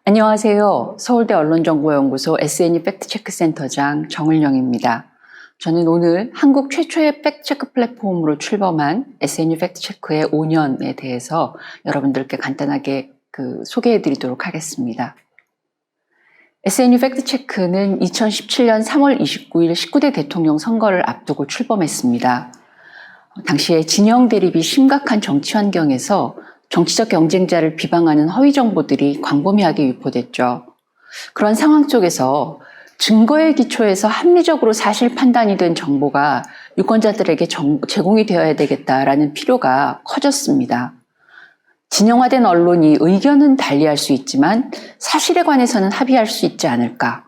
안녕하세요. 서울대 언론정보연구소 SNU 팩트체크센터장 정을영입니다. 저는 오늘 한국 최초의 팩트체크 플랫폼으로 출범한 SNU 팩트체크의 5년에 대해서 여러분들께 간단하게 소개해 드리도록 하겠습니다. SNU 팩트체크는 2017년 3월 29일 19대 대통령 선거를 앞두고 출범했습니다. 당시에 진영 대립이 심각한 정치 환경에서 정치적 경쟁자를 비방하는 허위 정보들이 광범위하게 유포됐죠. 그런 상황 속에서 증거에 기초해서 합리적으로 사실 판단이 된 정보가 유권자들에게 제공이 되어야 되겠다라는 필요가 커졌습니다. 진영화된 언론이 의견은 달리할 수 있지만 사실에 관해서는 합의할 수 있지 않을까.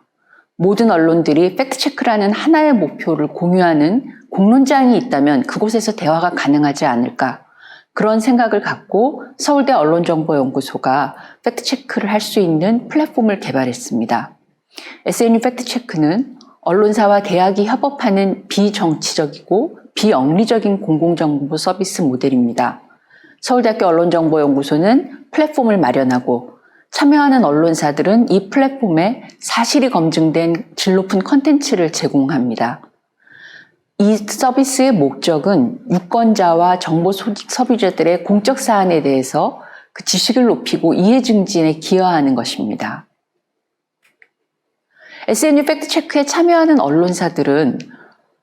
모든 언론들이 팩트체크라는 하나의 목표를 공유하는 공론장이 있다면 그곳에서 대화가 가능하지 않을까. 그런 생각을 갖고 서울대 언론정보연구소가 팩트체크를 할 수 있는 플랫폼을 개발했습니다. SNU 팩트체크는 언론사와 대학이 협업하는 비정치적이고 비영리적인 공공정보 서비스 모델입니다. 서울대학교 언론정보연구소는 플랫폼을 마련하고 참여하는 언론사들은 이 플랫폼에 사실이 검증된 질 높은 컨텐츠를 제공합니다. 이 서비스의 목적은 유권자와 정보 소비자들의 공적 사안에 대해서 그 지식을 높이고 이해 증진에 기여하는 것입니다. SNU 팩트체크에 참여하는 언론사들은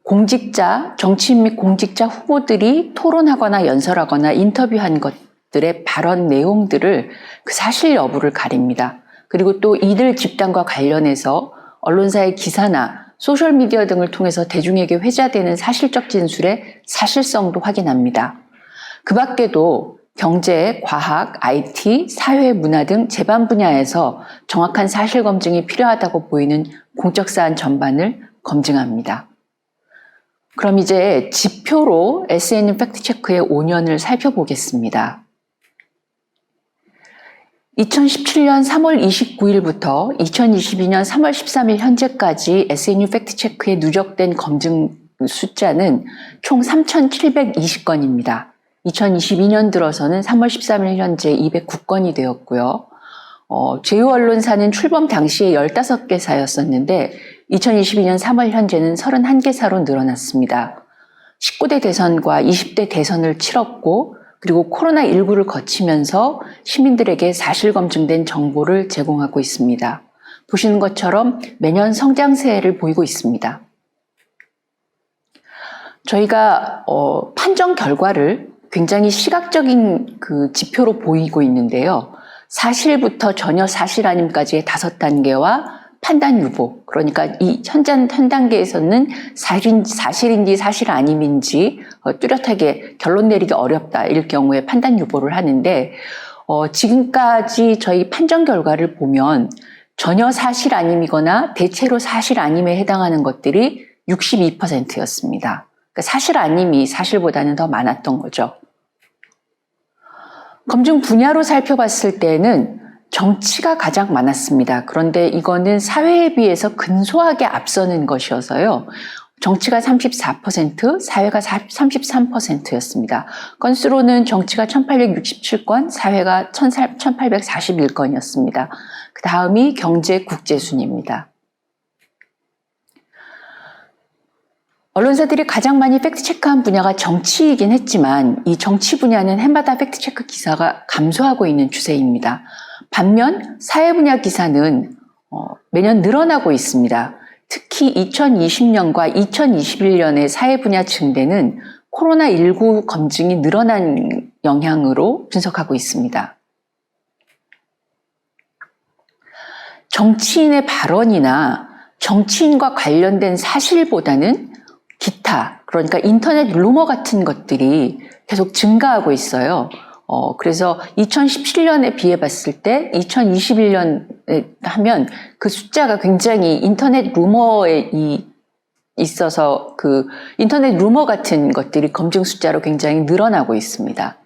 공직자, 정치인 및 공직자 후보들이 토론하거나 연설하거나 인터뷰한 것들의 발언 내용들을 그 사실 여부를 가립니다. 그리고 또 이들 집단과 관련해서 언론사의 기사나 소셜미디어 등을 통해서 대중에게 회자되는 사실적 진술의 사실성도 확인합니다. 그 밖에도 경제, 과학, IT, 사회, 문화 등 제반 분야에서 정확한 사실 검증이 필요하다고 보이는 공적 사안 전반을 검증합니다. 그럼 이제 지표로 SNU 팩트체크의 5년을 살펴보겠습니다. 2017년 3월 29일부터 2022년 3월 13일 현재까지 SNU 팩트체크에 누적된 검증 숫자는 총 3,720건입니다. 2022년 들어서는 3월 13일 현재 209건이 되었고요. 제휴 언론사는 출범 당시에 15개사였었는데 2022년 3월 현재는 31개사로 늘어났습니다. 19대 대선과 20대 대선을 치렀고 그리고 코로나19를 거치면서 시민들에게 사실 검증된 정보를 제공하고 있습니다. 보시는 것처럼 매년 성장세를 보이고 있습니다. 저희가 판정 결과를 굉장히 시각적인 지표로 보이고 있는데요. 사실부터 전혀 사실 아님까지의 5단계와 판단 유보, 그러니까 이 현 단계에서는 사실인지 사실 아님인지 뚜렷하게 결론 내리기 어렵다 일 경우에 판단 유보를 하는데 지금까지 저희 판정 결과를 보면 전혀 사실 아님이거나 대체로 사실 아님에 해당하는 것들이 62%였습니다. 그러니까 사실 아님이 사실보다는 더 많았던 거죠. 검증 분야로 살펴봤을 때는 정치가 가장 많았습니다. 그런데 이거는 사회에 비해서 근소하게 앞서는 것이어서요. 정치가 34%, 사회가 33%였습니다. 건수로는 정치가 1867건, 사회가 1841건이었습니다. 그 다음이 경제 국제 순입니다. 언론사들이 가장 많이 팩트체크한 분야가 정치이긴 했지만 이 정치 분야는 해마다 팩트체크 기사가 감소하고 있는 추세입니다. 반면 사회 분야 기사는 매년 늘어나고 있습니다. 특히 2020년과 2021년의 사회 분야 증대는 코로나19 검증이 늘어난 영향으로 분석하고 있습니다. 정치인의 발언이나 정치인과 관련된 사실보다는 기타, 그러니까 인터넷 루머 같은 것들이 계속 증가하고 있어요. 그래서 2017년에 비해 봤을 때 2021년에 하면 그 숫자가 굉장히 인터넷 루머에 있어서 인터넷 루머 같은 것들이 검증 숫자로 굉장히 늘어나고 있습니다.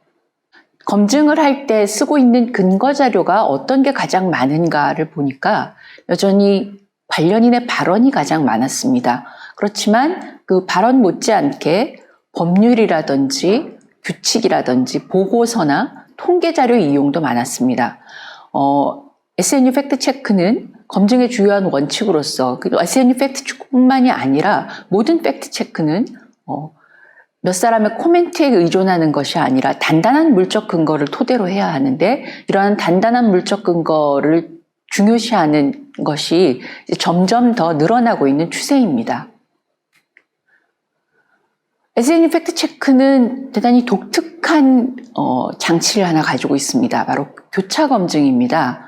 검증을 할 때 쓰고 있는 근거 자료가 어떤 게 가장 많은가를 보니까 여전히 관련인의 발언이 가장 많았습니다. 그렇지만 그 발언 못지않게 법률이라든지 규칙이라든지 보고서나 통계 자료 이용도 많았습니다. SNU 팩트체크는 검증의 주요한 원칙으로서 SNU 팩트체크뿐만이 아니라 모든 팩트체크는 몇 사람의 코멘트에 의존하는 것이 아니라 단단한 물적 근거를 토대로 해야 하는데, 이러한 단단한 물적 근거를 중요시하는 것이 점점 더 늘어나고 있는 추세입니다. SNU 팩트체크는 대단히 독특한 장치를 하나 가지고 있습니다. 바로 교차 검증입니다.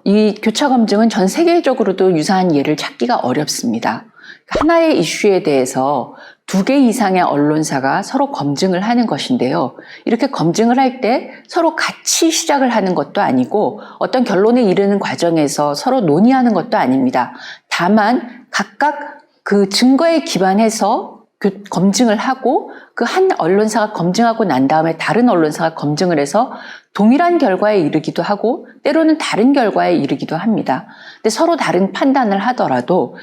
이 교차 검증은 전 세계적으로도 유사한 예를 찾기가 어렵습니다. 하나의 이슈에 대해서 2개 이상의 언론사가 서로 검증을 하는 것인데요. 이렇게 검증을 할 때 서로 같이 시작을 하는 것도 아니고 어떤 결론에 이르는 과정에서 서로 논의하는 것도 아닙니다. 다만 각각 그 증거에 기반해서 검증을 하고 그 한 언론사가 검증하고 난 다음에 다른 언론사가 검증을 해서 동일한 결과에 이르기도 하고 때로는 다른 결과에 이르기도 합니다. 근데 서로 다른 판단을 하더라도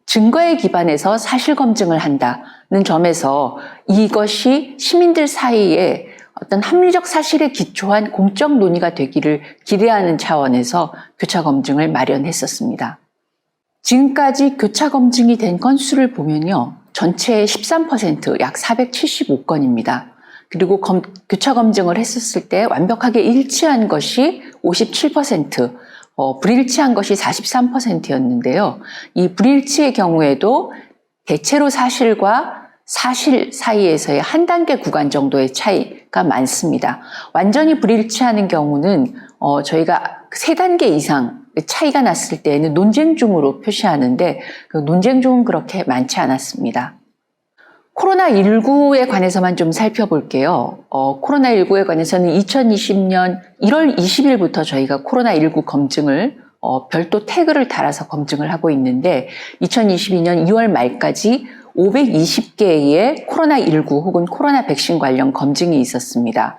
증거에 기반해서 사실 검증을 한다는 점에서 이것이 시민들 사이에 어떤 합리적 사실에 기초한 공적 논의가 되기를 기대하는 차원에서 교차 검증을 마련했었습니다. 지금까지 교차 검증이 된 건수를 보면요. 전체의 13%, 약 475건입니다. 그리고 교차 검증을 했었을 때 완벽하게 일치한 것이 57%, 불일치한 것이 43%였는데요. 이 불일치의 경우에도 대체로 사실과 사실 사이에서의 한 단계 구간 정도의 차이가 많습니다. 완전히 불일치하는 경우는 저희가 3단계 이상 차이가 났을 때에는 논쟁 중으로 표시하는데 그 논쟁 중은 그렇게 많지 않았습니다. 코로나19에 관해서만 좀 살펴볼게요. 코로나19에 관해서는 2020년 1월 20일부터 저희가 코로나19 검증을 별도 태그를 달아서 검증을 하고 있는데 2022년 2월 말까지 520개의 코로나19 혹은 코로나 백신 관련 검증이 있었습니다.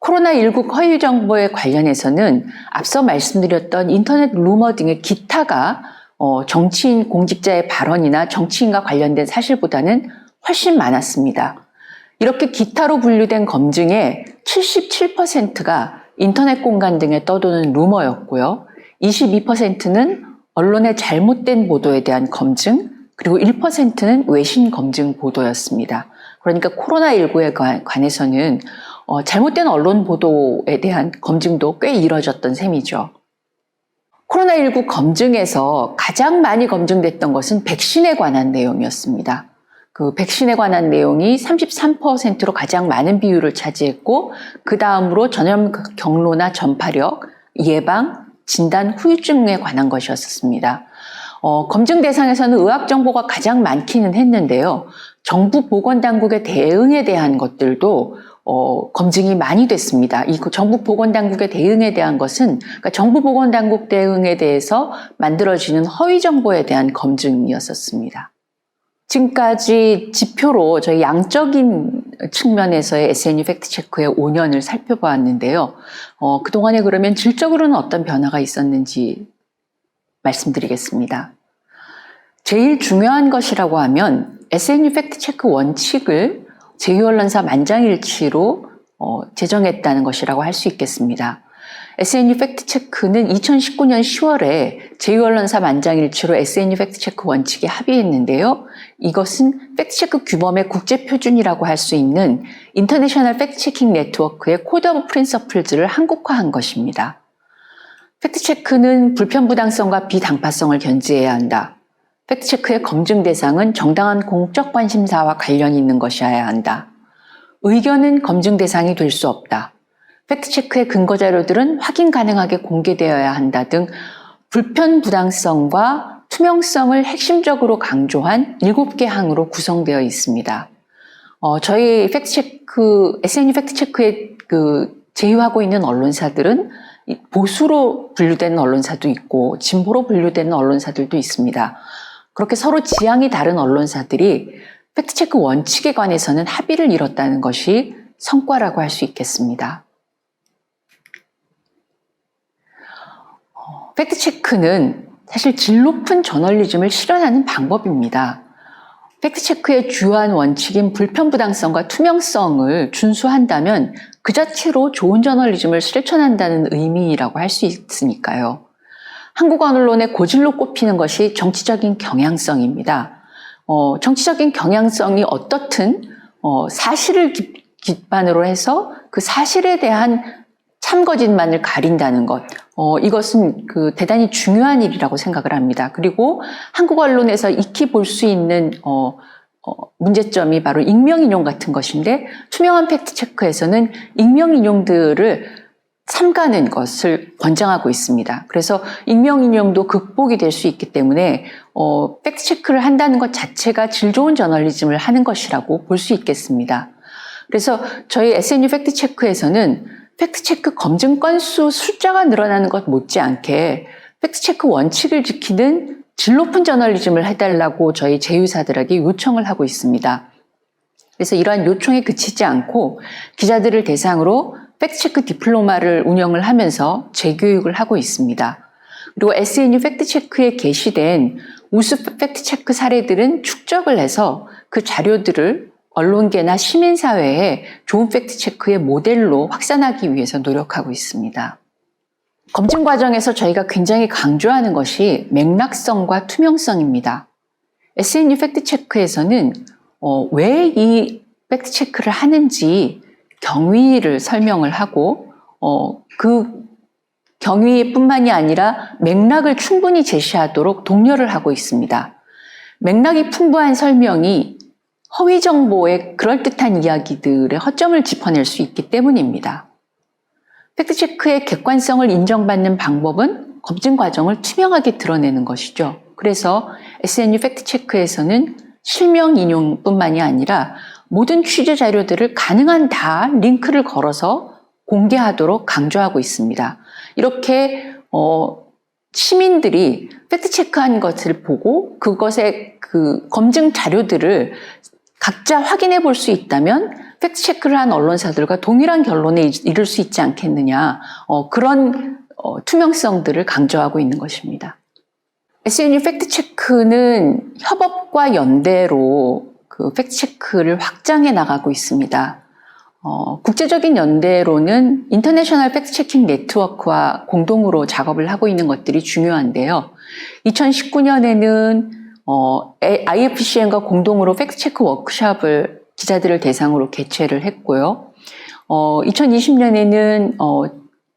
코로나19 허위 정보에 관련해서는 앞서 말씀드렸던 인터넷 루머 등의 기타가 정치인 공직자의 발언이나 정치인과 관련된 사실보다는 훨씬 많았습니다. 이렇게 기타로 분류된 검증의 77%가 인터넷 공간 등에 떠도는 루머였고요. 22%는 언론의 잘못된 보도에 대한 검증, 그리고 1%는 외신 검증 보도였습니다. 그러니까 코로나19에 관해서는 잘못된 언론 보도에 대한 검증도 꽤 이뤄졌던 셈이죠. 코로나19 검증에서 가장 많이 검증됐던 것은 백신에 관한 내용이었습니다. 그 백신에 관한 내용이 33%로 가장 많은 비율을 차지했고 그 다음으로 전염 경로나 전파력, 예방, 진단, 후유증에 관한 것이었습니다. 검증 대상에서는 의학 정보가 가장 많기는 했는데요. 정부 보건당국의 대응에 대한 것들도 검증이 많이 됐습니다. 이 정부 보건당국의 대응에 대한 것은 그러니까 정부 보건당국 대응에 대해서 만들어지는 허위 정보에 대한 검증이었었습니다. 지금까지 지표로 저희 양적인 측면에서의 SNU 팩트체크의 5년을 살펴보았는데요. 그동안에 그러면 질적으로는 어떤 변화가 있었는지 말씀드리겠습니다. 제일 중요한 것이라고 하면 SNU 팩트체크 원칙을 제2언론사 만장일치로 제정했다는 것이라고 할 수 있겠습니다. SNU 팩트체크는 2019년 10월에 제2언론사 만장일치로 SNU 팩트체크 원칙에 합의했는데요. 이것은 팩트체크 규범의 국제표준이라고 할 수 있는 인터내셔널 팩트체킹 네트워크의 코드 오브 프린서플즈를 한국화한 것입니다. 팩트체크는 불편부당성과 비당파성을 견지해야 한다. 팩트체크의 검증 대상은 정당한 공적 관심사와 관련이 있는 것이어야 한다. 의견은 검증 대상이 될 수 없다. 팩트체크의 근거자료들은 확인 가능하게 공개되어야 한다 등 불편부당성과 투명성을 핵심적으로 강조한 7개 항으로 구성되어 있습니다. 저희 팩트체크, SNU 팩트체크에 제휴하고 있는 언론사들은 보수로 분류되는 언론사도 있고 진보로 분류되는 언론사들도 있습니다. 그렇게 서로 지향이 다른 언론사들이 팩트체크 원칙에 관해서는 합의를 이뤘다는 것이 성과라고 할 수 있겠습니다. 팩트체크는 사실 질 높은 저널리즘을 실현하는 방법입니다. 팩트체크의 주요한 원칙인 불편부당성과 투명성을 준수한다면 그 자체로 좋은 저널리즘을 실천한다는 의미라고 할 수 있으니까요. 한국 언론의 고질로 꼽히는 것이 정치적인 경향성입니다. 정치적인 경향성이 어떻든 사실을 기반으로 해서 그 사실에 대한 참거짓만을 가린다는 것, 이것은 대단히 중요한 일이라고 생각을 합니다. 그리고 한국 언론에서 익히 볼 수 있는 문제점이 바로 익명인용 같은 것인데, 투명한 팩트체크에서는 익명인용들을 삼가는 것을 권장하고 있습니다. 그래서 익명인용도 극복이 될 수 있기 때문에 팩트체크를 한다는 것 자체가 질 좋은 저널리즘을 하는 것이라고 볼 수 있겠습니다. 그래서 저희 SNU 팩트체크에서는 팩트체크 검증 건수 숫자가 늘어나는 것 못지않게 팩트체크 원칙을 지키는 질 높은 저널리즘을 해달라고 저희 제휴사들에게 요청을 하고 있습니다. 그래서 이러한 요청에 그치지 않고 기자들을 대상으로 팩트체크 디플로마를 운영을 하면서 재교육을 하고 있습니다. 그리고 SNU 팩트체크에 게시된 우수 팩트체크 사례들은 축적을 해서 그 자료들을 언론계나 시민사회에 좋은 팩트체크의 모델로 확산하기 위해서 노력하고 있습니다. 검증 과정에서 저희가 굉장히 강조하는 것이 맥락성과 투명성입니다. SNU 팩트체크에서는 왜 이 팩트체크를 하는지 경위를 설명을 하고 그 경위뿐만이 아니라 맥락을 충분히 제시하도록 독려를 하고 있습니다. 맥락이 풍부한 설명이 허위 정보의 그럴듯한 이야기들의 허점을 짚어낼 수 있기 때문입니다. 팩트체크의 객관성을 인정받는 방법은 검증 과정을 투명하게 드러내는 것이죠. 그래서 SNU 팩트체크에서는 실명 인용뿐만이 아니라 모든 취재 자료들을 가능한 다 링크를 걸어서 공개하도록 강조하고 있습니다. 이렇게 시민들이 팩트체크한 것을 보고 그것의 그 검증 자료들을 각자 확인해 볼 수 있다면 팩트체크를 한 언론사들과 동일한 결론에 이를 수 있지 않겠느냐, 그런 투명성들을 강조하고 있는 것입니다. SNU 팩트체크는 협업과 연대로 그 팩트체크를 확장해 나가고 있습니다. 국제적인 연대로는 인터내셔널 팩트체킹 네트워크와 공동으로 작업을 하고 있는 것들이 중요한데요. 2019년에는 IFCN과 공동으로 팩트체크 워크숍을 기자들을 대상으로 개최를 했고요. 2020년에는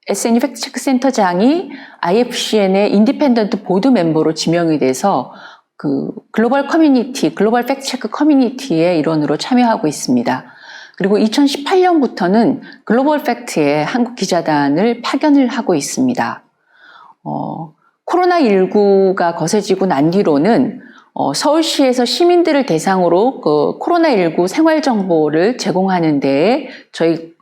SNU 팩트체크 센터장이 IFCN의 인디펜던트 보드 멤버로 지명이 돼서 그 글로벌 팩트체크 커뮤니티의 일원으로 참여하고 있습니다. 그리고 2018년부터는 글로벌 팩트에 한국 기자단을 파견을 하고 있습니다. 코로나19가 거세지고 난 뒤로는 서울시에서 시민들을 대상으로 그 코로나19 생활 정보를 제공하는 데에 저희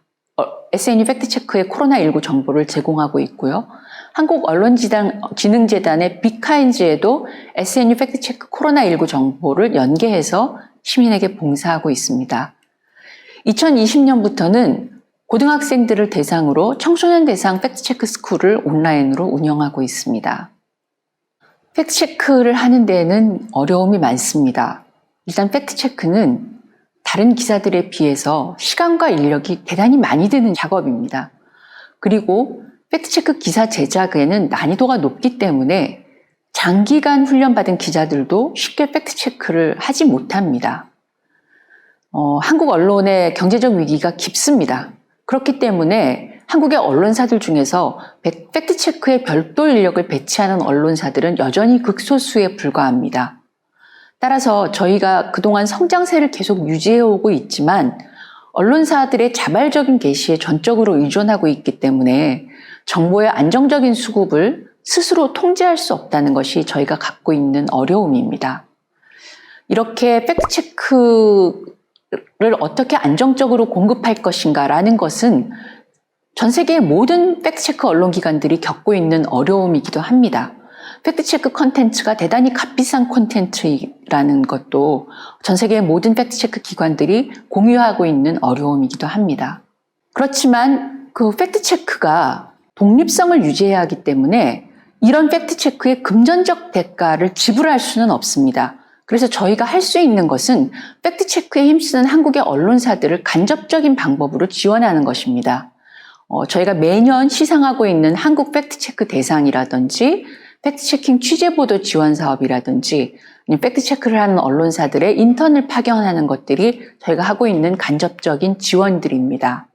SNU 팩트체크의 코로나19 정보를 제공하고 있고요. 한국언론진흥재단의 빅카인즈에도 SNU 팩트체크 코로나19 정보를 연계해서 시민에게 봉사하고 있습니다. 2020년부터는 고등학생들을 대상으로 청소년 대상 팩트체크 스쿨을 온라인으로 운영하고 있습니다. 팩트체크를 하는 데에는 어려움이 많습니다. 일단 팩트체크는 다른 기사들에 비해서 시간과 인력이 대단히 많이 드는 작업입니다. 그리고 팩트체크 기사 제작에는 난이도가 높기 때문에 장기간 훈련받은 기자들도 쉽게 팩트체크를 하지 못합니다. 한국 언론의 경제적 위기가 깊습니다. 그렇기 때문에 한국의 언론사들 중에서 팩트체크에 별도 인력을 배치하는 언론사들은 여전히 극소수에 불과합니다. 따라서 저희가 그동안 성장세를 계속 유지해오고 있지만 언론사들의 자발적인 게시에 전적으로 의존하고 있기 때문에 정보의 안정적인 수급을 스스로 통제할 수 없다는 것이 저희가 갖고 있는 어려움입니다. 이렇게 팩트체크를 어떻게 안정적으로 공급할 것인가라는 것은 전 세계의 모든 팩트체크 언론기관들이 겪고 있는 어려움이기도 합니다. 팩트체크 콘텐츠가 대단히 값비싼 콘텐츠라는 것도 전 세계의 모든 팩트체크 기관들이 공유하고 있는 어려움이기도 합니다. 그렇지만 그 팩트체크가 독립성을 유지해야 하기 때문에 이런 팩트체크의 금전적 대가를 지불할 수는 없습니다. 그래서 저희가 할 수 있는 것은 팩트체크에 힘쓰는 한국의 언론사들을 간접적인 방법으로 지원하는 것입니다. 저희가 매년 시상하고 있는 한국 팩트체크 대상이라든지 팩트체킹 취재보도 지원 사업이라든지 팩트체크를 하는 언론사들의 인턴을 파견하는 것들이 저희가 하고 있는 간접적인 지원들입니다.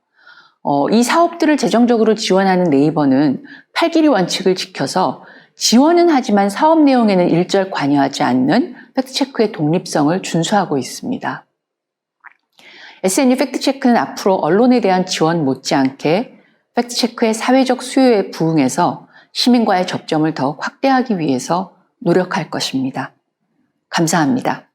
이 사업들을 재정적으로 지원하는 네이버는 8길이 원칙을 지켜서 지원은 하지만 사업 내용에는 일절 관여하지 않는 팩트체크의 독립성을 준수하고 있습니다. SNU 팩트체크는 앞으로 언론에 대한 지원 못지않게 팩트체크의 사회적 수요에 부응해서 시민과의 접점을 더욱 확대하기 위해서 노력할 것입니다. 감사합니다.